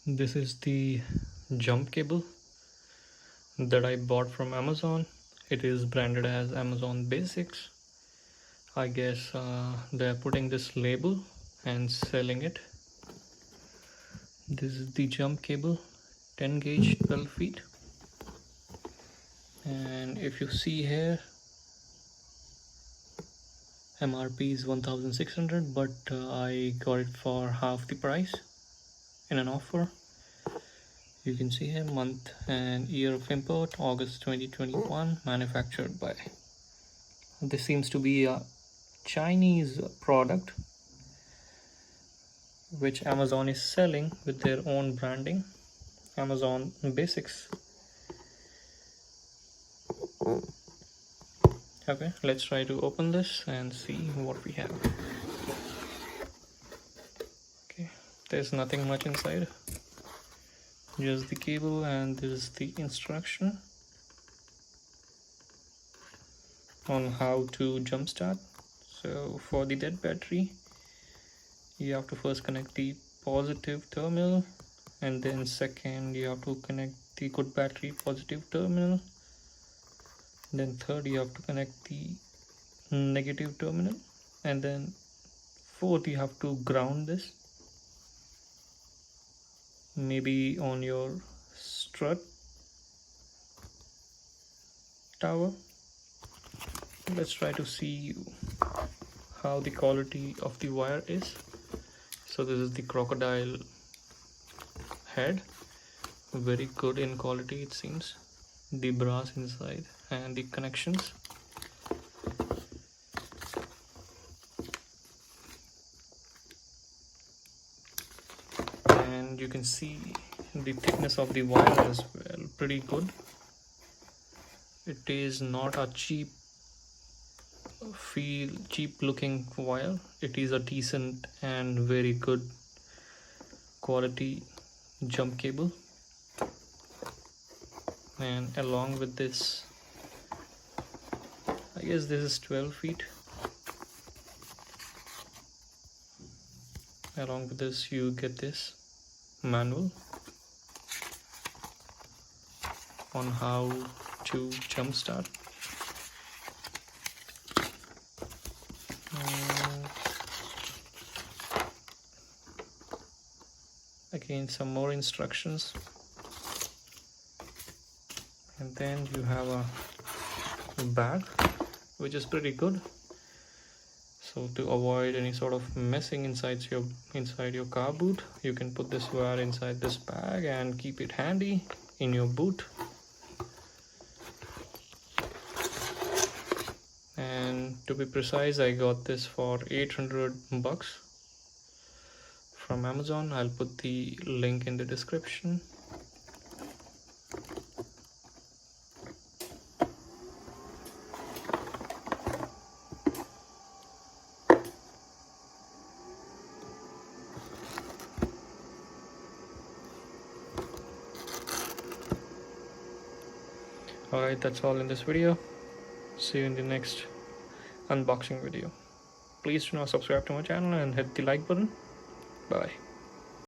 This is the jump cable that I bought from Amazon. It is branded as Amazon Basics. I guess they're putting this label and selling it. This is the jump cable, 10 gauge, 12 feet. And if you see here, MRP is 1600, but I got it for half the price in an offer. You can see here month and year of import, August 2021, manufactured by. This seems to be a Chinese product which Amazon is selling with their own branding, Amazon Basics. Okay, let's try to open this and see what we have. Okay, there's nothing much inside, just the cable, and this is the instruction on how to jumpstart. So for the dead battery, you have to first connect the positive terminal, and then second you have to connect the good battery positive terminal, then third you have to connect the negative terminal, and then fourth you have to ground this, maybe on your strut tower. Let's try to see how the quality of the wire is. So this is the crocodile head, very good in quality it seems. The brass inside and the connections. And you can see the thickness of the wire as well, pretty good. It is not a cheap looking wire. It is a decent and very good quality jump cable. And along with this, I guess this is 12 feet. Along with this you get this manual on how to jumpstart. Again, some more instructions, and then you have a bag which is pretty good. So to avoid any sort of messing inside your car boot, you can put this wire inside this bag and keep it handy in your boot. And to be precise, I got this for 800 bucks from Amazon. I'll put the link in the description. Alright, that's all in this video. See you in the next unboxing video. Please do not subscribe to my channel and hit the like button. Bye.